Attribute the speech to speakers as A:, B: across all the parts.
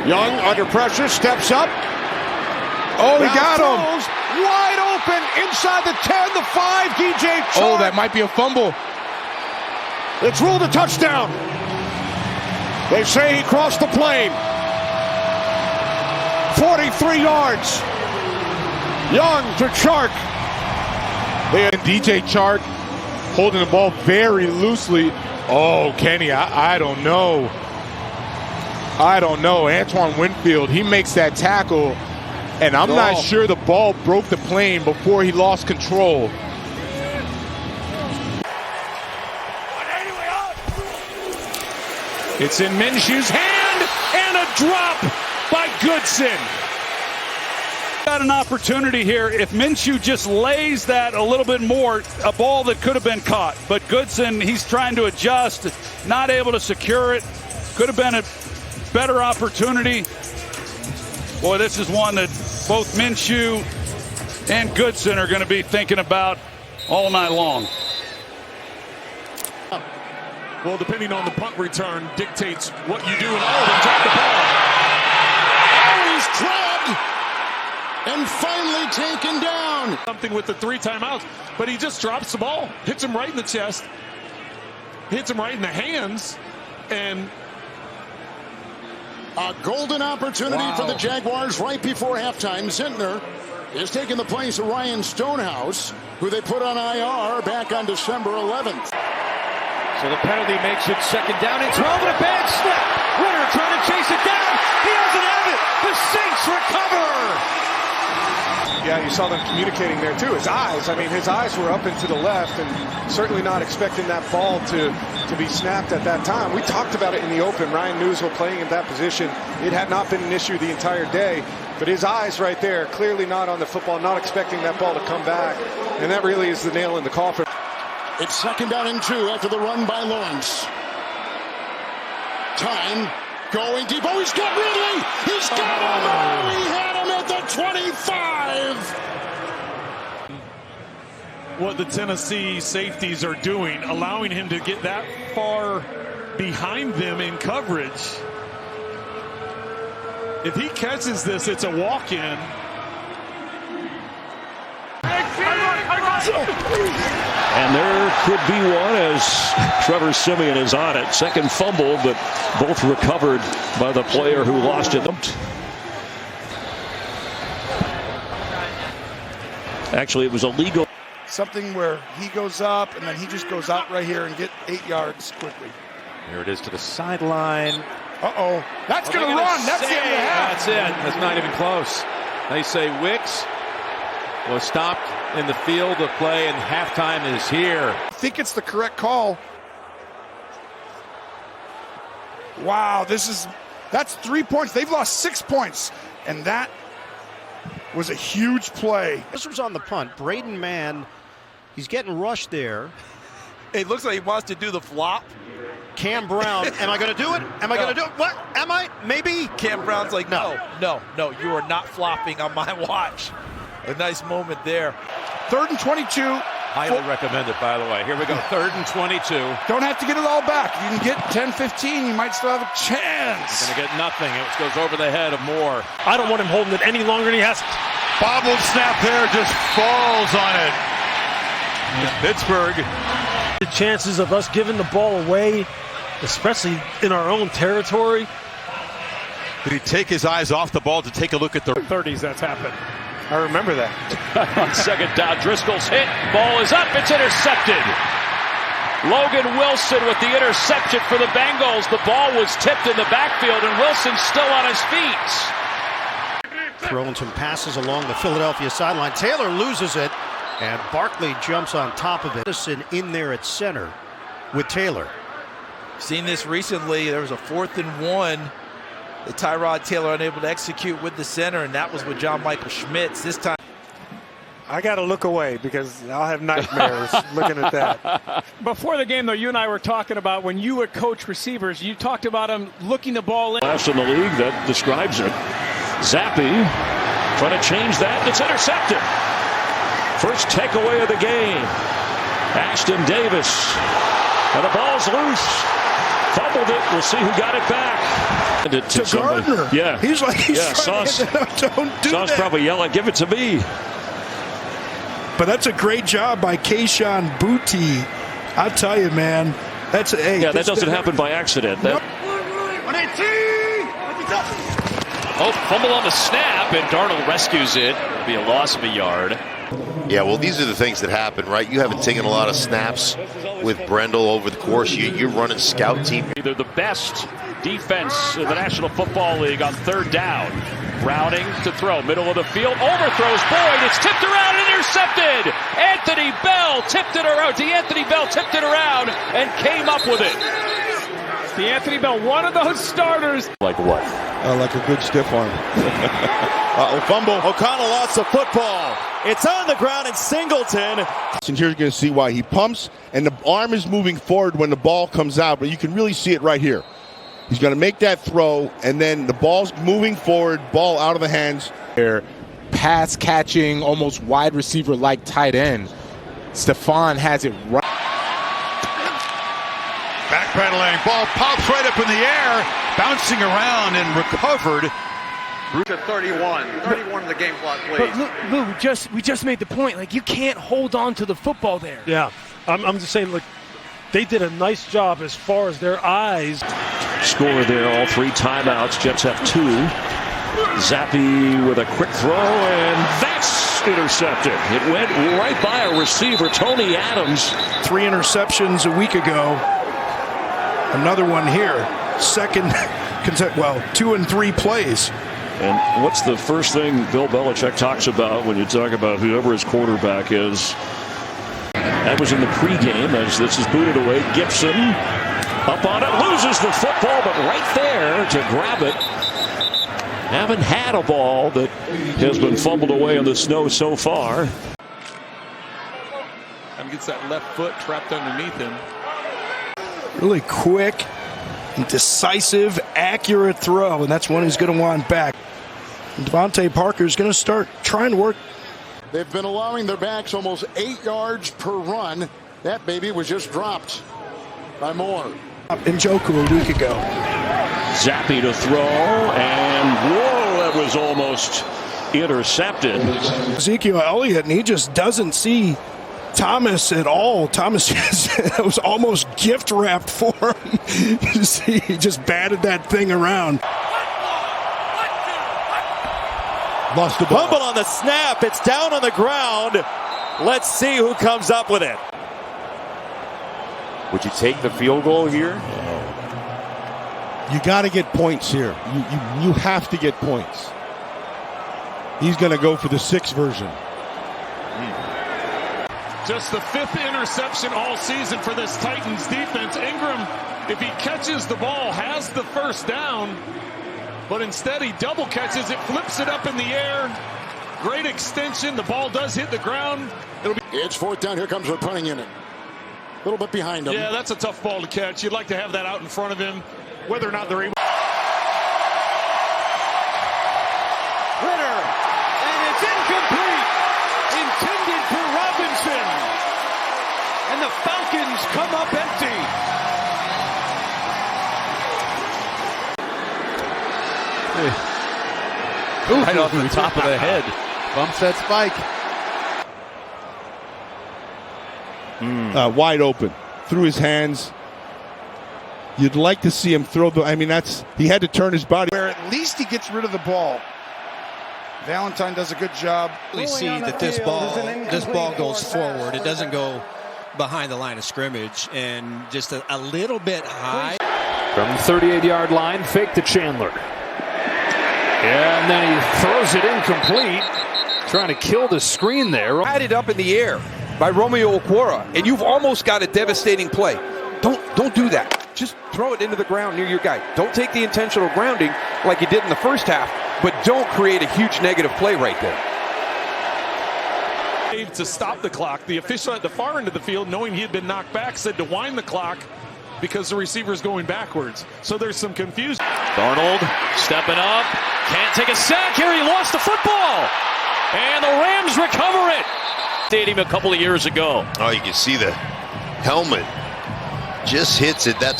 A: Young under pressure, steps up.
B: Oh, he got him.
A: Wide open inside the 10, the 5, DJ Chark.
B: Oh, that might be a fumble.
A: It's ruled a touchdown. They say he crossed the plane. 43 yards. Young to Chark.
B: And DJ Chark holding the ball very loosely. Oh, Kenny, I don't know. I don't know. Antoine Winfield, he makes that tackle, and I'm not sure the ball broke the plane before he lost control.
C: It's in Minshew's hand, and a drop by Goodson. Got an opportunity here. If Minshew just lays that a little bit more, a ball that could have been caught. But Goodson, he's trying to adjust, not able to secure it. Could have been a better opportunity. Boy, this is one that both Minshew and Goodson are going to be thinking about all night long.
D: Well, depending on the punt return dictates what you do. And they drop the ball.
A: Oh, he's grabbed and finally taken down.
D: Something with the 3 timeouts, but he just drops the ball, hits him right in the chest, hits him right in the hands, and
A: a golden opportunity for the Jaguars right before halftime. Zentner is taking the place of Ryan Stonehouse, who they put on IR back on December 11th.
E: So the penalty makes it second down and 12, and a bad snap. Winner trying to chase it down. He doesn't have it. The Saints recover.
F: Yeah, you saw them communicating there too. His eyes, his eyes were up and to the left, and certainly not expecting that ball to be snapped at that time. We talked about it in the open. Ryan Newsville playing in that position. It had not been an issue the entire day, but his eyes right there, clearly not on the football, not expecting that ball to come back, and that really is the nail in the coffin.
A: It's second down and 2 after the run by Lawrence. Time going deep. Oh, he's got Ridley. He's got him. Oh, he had him at the 25.
D: what the Tennessee safeties are doing, allowing him to get that far behind them in coverage. If he catches this, it's a walk-in.
G: And there could be one as Trevor Siemian is on it. Second fumble, but both recovered by the player who lost it. Actually, it was illegal.
B: Something where he goes up and then he just goes out right here and get 8 yards quickly.
E: Here it is to the sideline.
B: Uh-oh. That's going to run. That's the end of the half.
E: That's it. That's not even close. They say Wicks was stopped in the field of play, and halftime is here.
B: I think it's the correct call. Wow, that's 3 points. They've lost 6 points, and that was a huge play.
H: This was on the punt. Braden Mann, he's getting rushed there.
I: It looks like he wants to do the flop.
H: Cam Brown, am I going to do it? Am I going to do it? What? Am I? Maybe?
I: Cam Brown's like, no, you are not flopping on my watch. A nice moment there.
B: 3rd and 22.
E: Highly recommended, by the way. Here we go, 3rd and 22.
B: Don't have to get it all back. You can get 10-15, you might still have a chance.
E: You're going to get nothing. It goes over the head of Moore.
J: I don't want him holding it any longer than he has.
C: Bobbled snap there, just falls on it. Pittsburgh.
J: The chances of us giving the ball away, especially in our own territory.
C: Did he take his eyes off the ball to take a look at the
F: 30s that's happened. I remember that.
G: On second down, Driscoll's hit. Ball is up. It's intercepted. Logan Wilson with the interception for the Bengals. The ball was tipped in the backfield, and Wilson's still on his feet.
H: Throwing some passes along the Philadelphia sideline. Taylor loses it, and Barkley jumps on top of it. Edison in there at center with Taylor.
I: Seen this recently. There was a 4th and 1. The Tyrod Taylor unable to execute with the center, and that was with John Michael Schmitz. This time,
F: I got to look away because I'll have nightmares looking at that.
K: Before the game, though, you and I were talking about when you would coach receivers, you talked about them looking the ball in.
G: Last in the league that describes it. Zappi trying to change that. It's intercepted. First takeaway of the game. Ashton Davis. And the ball's loose. Fumbled it. We'll see who got it back. To
L: Gardner.
G: Yeah.
L: He's trying
G: Sauce.
L: to don't do
G: Sauce
L: that.
G: probably yelling, give it to me.
L: But that's a great job by Kayshon Boutte. I tell you, man. That doesn't
G: happen by accident. Oh, fumble on the snap, and Darnold rescues it. It'll be a loss of a yard.
M: Yeah, well, these are the things that happen, right? You haven't taken a lot of snaps with Brendel over the course. You're running scout team.
G: They're the best defense in the National Football League on third down. Browning to throw, middle of the field, overthrows Boyd. It's tipped around and intercepted. Anthony Bell tipped it around. DeAnthony Bell tipped it around and came up with it.
K: DeAnthony Bell, one of those starters.
G: Like what?
B: Like a good stiff arm. Fumble.
E: O'Connell lost the football. It's on the ground, and Singleton.
B: And here you're going to see why he pumps, and the arm is moving forward when the ball comes out, but you can really see it right here. He's going to make that throw, and then the ball's moving forward, ball out of the hands.
N: Pass catching, almost wide receiver like tight end. Stephon has it right.
O: Backpedaling, ball pops right up in the air, bouncing around and recovered.
P: To 31 of the game clock, please.
K: But Lou, we just made the point. Like, you can't hold on to the football there.
J: Yeah, I'm just saying, look, they did a nice job as far as their eyes.
G: Score there, all three timeouts. Jets have two. Zappi with a quick throw, and that's intercepted. It went right by a receiver, Tony Adams.
L: 3 interceptions a week ago. Another one here. Second, 2 and 3 plays.
G: And what's the first thing Bill Belichick talks about when you talk about whoever his quarterback is? That was in the pregame as this is booted away. Gibson up on it, loses the football, but right there to grab it. Haven't had a ball that has been fumbled away in the snow so far.
D: And gets that left foot trapped underneath him.
L: Really quick and decisive, accurate throw, and that's one he's going to want back. Devontae Parker's going to start trying to work.
A: They've been allowing their backs almost 8 yards per run. That baby was just dropped by Moore.
L: Njoku a week ago.
G: Zappi to throw, and whoa, that was almost intercepted.
L: Ezekiel Elliott, and he just doesn't see Thomas at all. Thomas it was almost gift wrapped for him. He just batted that thing around.
E: Lost the ball. Fumble on the snap. It's down on the ground. Let's see who comes up with it.
Q: Would you take the field goal here?
B: You got to get points here. You have to get points. He's going to go for the 6 version.
D: Just the 5th interception all season for this Titans defense. Ingram, if he catches the ball, has the first down, but instead he double catches it, flips it up in the air. Great extension. The ball does hit the ground.
A: It's 4th down. Here comes the punting unit. A little bit behind him.
D: Yeah, that's a tough ball to catch. You'd like to have that out in front of him, whether or not they're able.
E: Ritter, and it's incomplete. Intended for Robinson. And the Falcons come up empty.
I: Right off the top of the head.
Q: Bumps that spike.
B: Wide open. Through his hands. You'd like to see him throw the... I mean, he had to turn his body.
R: Where at least he gets rid of the ball. Valentine does a good job.
H: We see that this ball goes forward. It doesn't go behind the line of scrimmage, and just a little bit high.
C: From the 38-yard line, fake to Chandler. And then he throws it incomplete, trying to kill the screen there.
S: Had it up in the air by Romeo Okwara, and you've almost got a devastating play. Don't do that. Just throw it into the ground near your guy. Don't take the intentional grounding like you did in the first half, but don't create a huge negative play right there.
D: To stop the clock, the official at the far end of the field, knowing he had been knocked back, said to wind the clock because the receiver is going backwards. So there's some confusion.
G: Darnold stepping up, can't take a sack here. He lost the football, and the Rams recover it. Stadium a couple of years ago.
M: Oh, you can see the helmet just hits it. I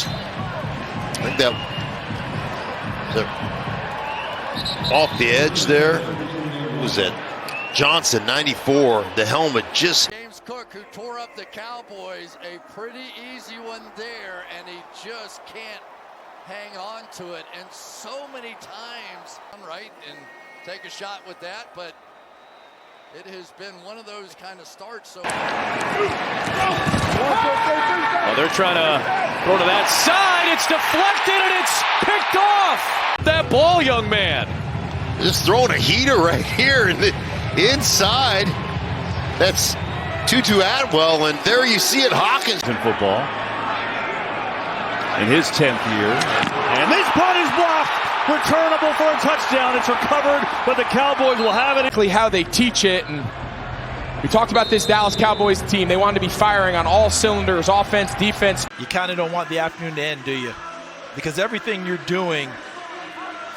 M: think that Off the edge there. Who was that? Johnson, 94. The helmet just.
T: James Cook, who tore up the Cowboys, a pretty easy one there, and he just can't hang on to it. And so many times, right, and take a shot with that, but it has been one of those kind of starts. So
G: well, they're trying to throw to that side. It's deflected and it's picked off. That ball, young man.
M: Just throwing a heater right here in the inside. That's Tutu Atwell, and there you see it, Hawkins.
C: In football. In his 10th year. And this punt is blocked. Returnable for a touchdown. It's recovered, but the Cowboys will have it.
U: How they teach it, and we talked about this Dallas Cowboys team. They wanted to be firing on all cylinders, offense, defense.
I: You kind of don't want the afternoon to end, do you? Because everything you're doing,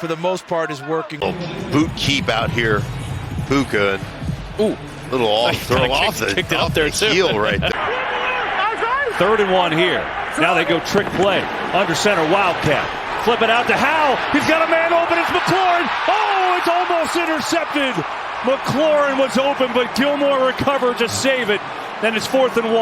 I: for the most part, is working.
M: Boot keep out here. Puka. Ooh, little off, throw off the
C: kicked out there too.
M: Heel right there.
C: 3rd and 1 here. Now they go trick play. Under center, Wildcat. Flip it out to Howell. He's got a man open. It's McLaurin. Oh, it's almost intercepted. McLaurin was open, but Gilmore recovered to save it. Then it's 4th and 1.